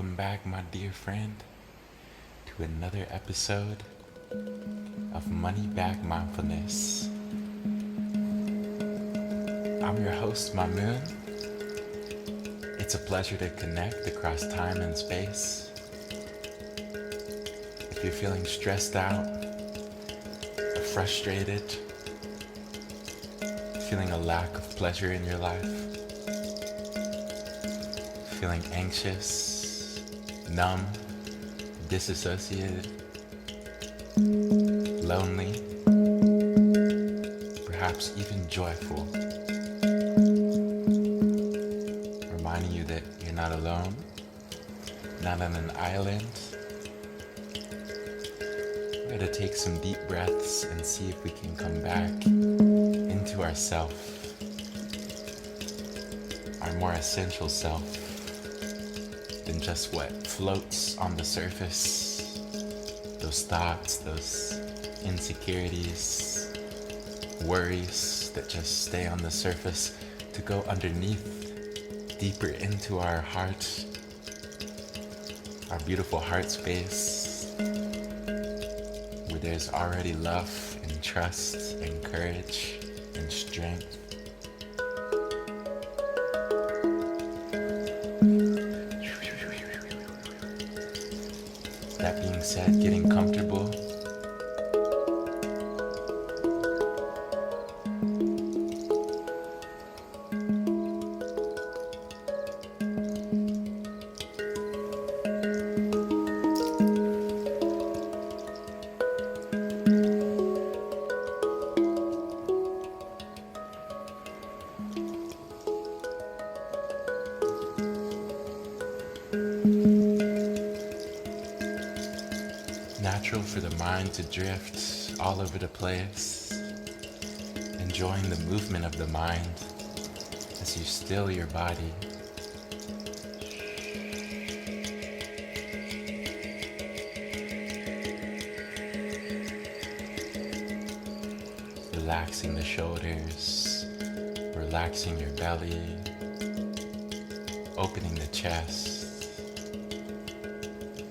Welcome back, my dear friend, to another episode of Money Back Mindfulness. I'm your host, Mamoon. It's a pleasure to connect across time and space. If you're feeling stressed out, or frustrated, feeling a lack of pleasure in your life, feeling anxious, numb, disassociated, lonely, perhaps even joyful, reminding you that you're not alone, not on an island. We're going to take some deep breaths and see if we can come back into ourself, our more essential self than just what floats on the surface, those thoughts, those insecurities, worries that just stay on the surface, to go underneath, deeper into our heart, our beautiful heart space, where there's already love and trust and courage and strength. That being said, getting comfortable. Natural for the mind to drift all over the place, enjoying the movement of the mind as you still your body. Relaxing the shoulders, relaxing your belly, opening the chest.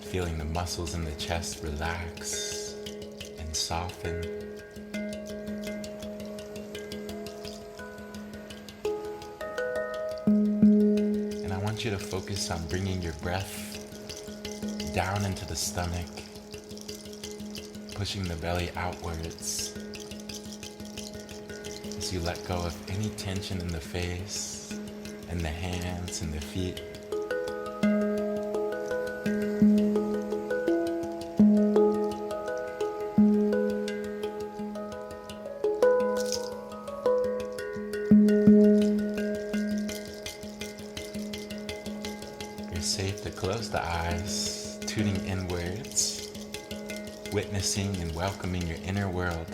Feeling the muscles in the chest relax and soften. And I want you to focus on bringing your breath down into the stomach, pushing the belly outwards as you let go of any tension in the face and the hands and the feet. You're safe to close the eyes, tuning inwards, witnessing and welcoming your inner world.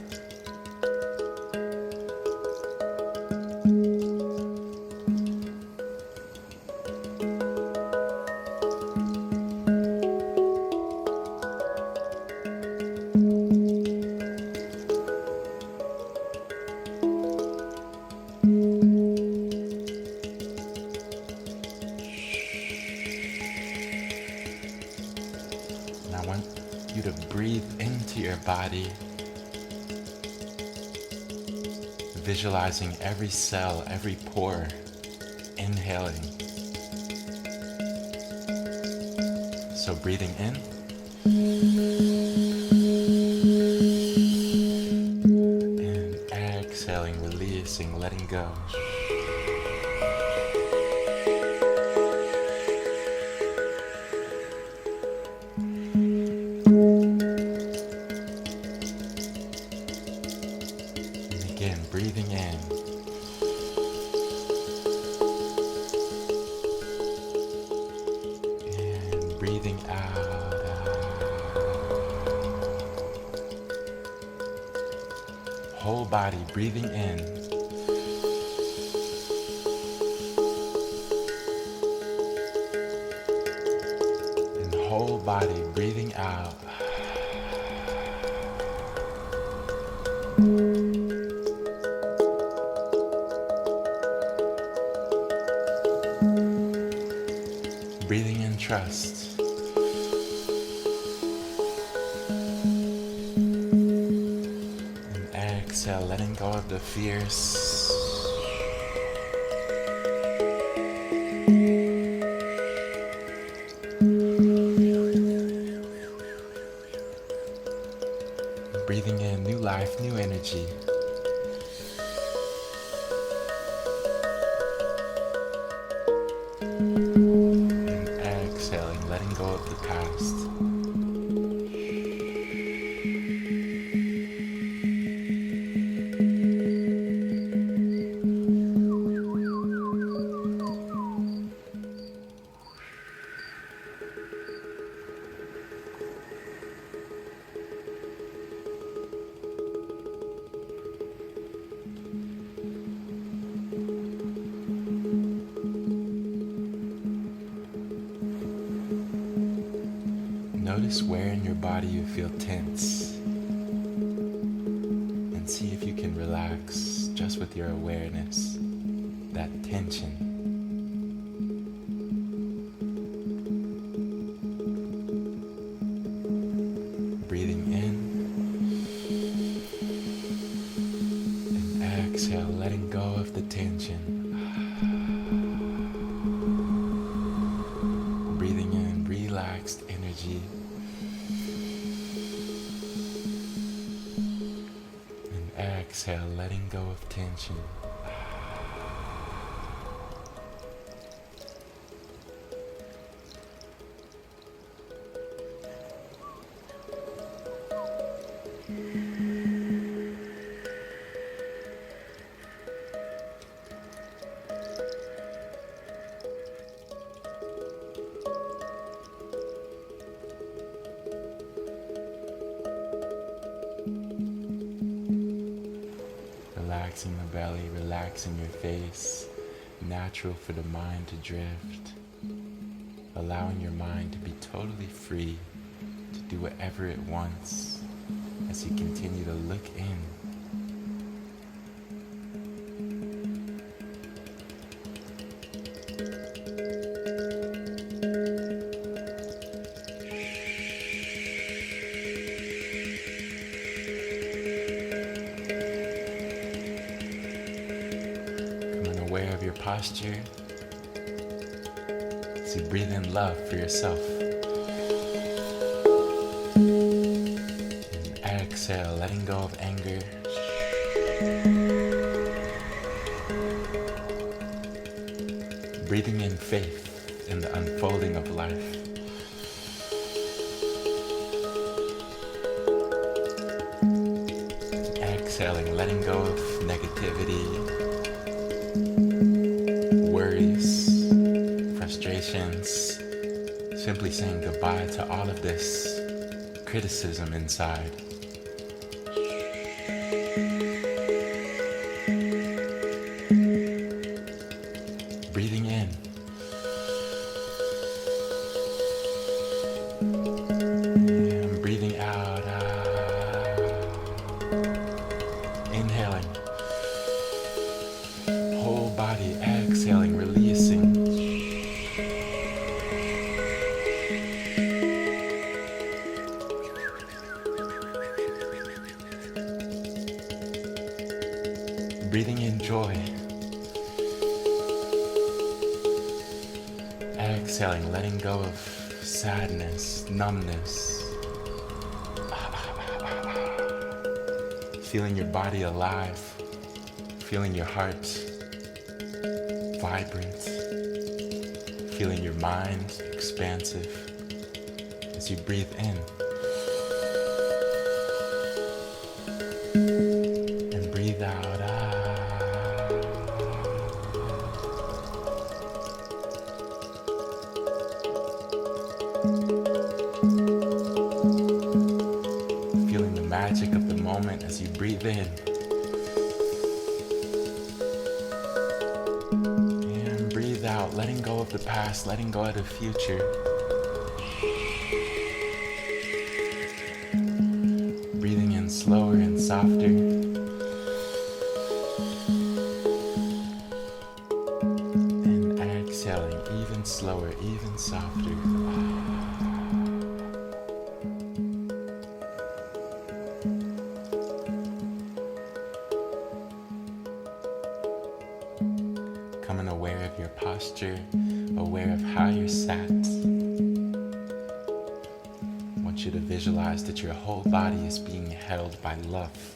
I want you to breathe into your body, visualizing every cell, every pore, inhaling. So breathing in, and exhaling, releasing, letting go. Again, breathing in. And breathing out. Whole body breathing in. And whole body breathing out. Breathing in trust. exhale, letting go of the fears. Breathing in new life, new energy. And exhaling, letting go of the past. Notice where in your body you feel tense, and see if you can relax just with your awareness, that tension. Breathing in and exhale, letting go of the tension. Breathing in relaxed energy. Exhale, letting go of tension. Relaxing the belly, relaxing your face. Natural for the mind to drift. Allowing your mind to be totally free to do whatever it wants as you continue to look in. Aware of your posture as you breathe in love for yourself. And exhale, letting go of anger. Breathing in faith in the unfolding of life. Exhaling, letting go of negativity, worries, frustrations, simply saying goodbye to all of this criticism inside. Breathing in. And breathing out. Inhaling. Whole body exhaling, releasing. Breathing in joy. Exhaling, letting go of sadness, numbness. Feeling your body alive. Feeling your heart vibrant. Feeling your mind expansive as you breathe in. And breathe out. Feeling the magic of the moment as you breathe in. And breathe out, letting go of the past, letting go of the future. Breathing in slower and softer. And exhaling even slower, even softer. Becoming aware of your posture, aware of how you're sat. I want you to visualize that your whole body is being held by love.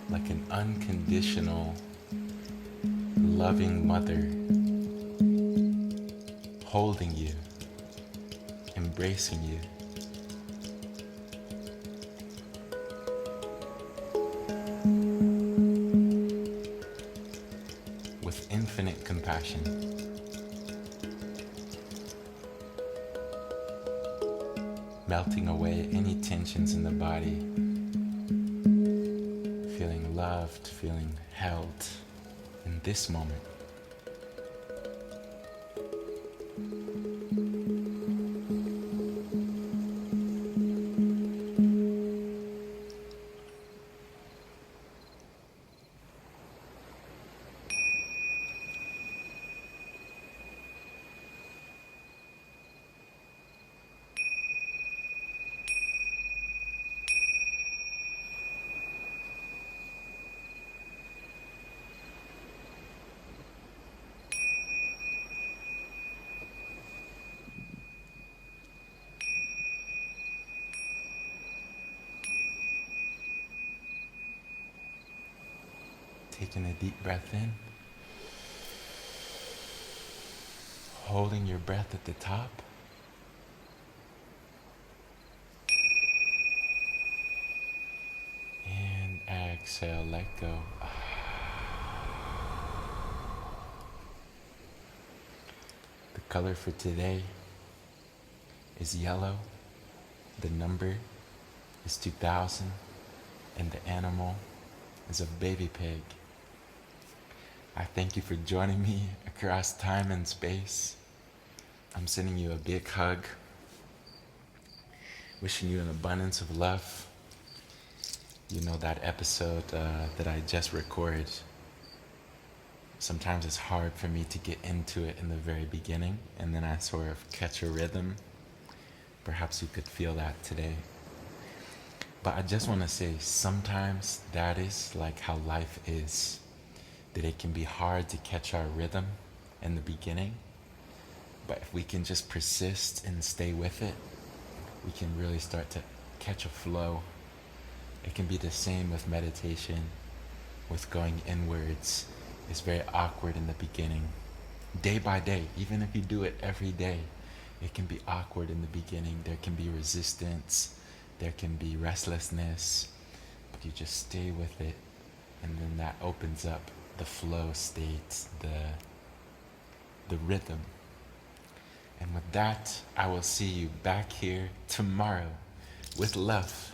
Like an unconditional, loving mother holding you, embracing you. With infinite compassion. Melting away any tensions in the body. Feeling loved, feeling held in this moment. Taking a deep breath in. Holding your breath at the top. And exhale, let go. The color for today is yellow. The number is 2000. And the animal is a baby pig. I thank you for joining me across time and space. I'm sending you a big hug. Wishing you an abundance of love. You know that episode that I just recorded. Sometimes it's hard for me to get into it in the very beginning, and then I sort of catch a rhythm. Perhaps you could feel that today. But I just want to say, sometimes that is like how life is. That it can be hard to catch our rhythm in the beginning. But if we can just persist and stay with it, we can really start to catch a flow. It can be the same with meditation, with going inwards. It's very awkward in the beginning. Day by day, even if you do it every day, it can be awkward in the beginning. There can be resistance. There can be restlessness. But you just stay with it. And then that opens up the flow state, the rhythm. And with that, I will see you back here tomorrow with love.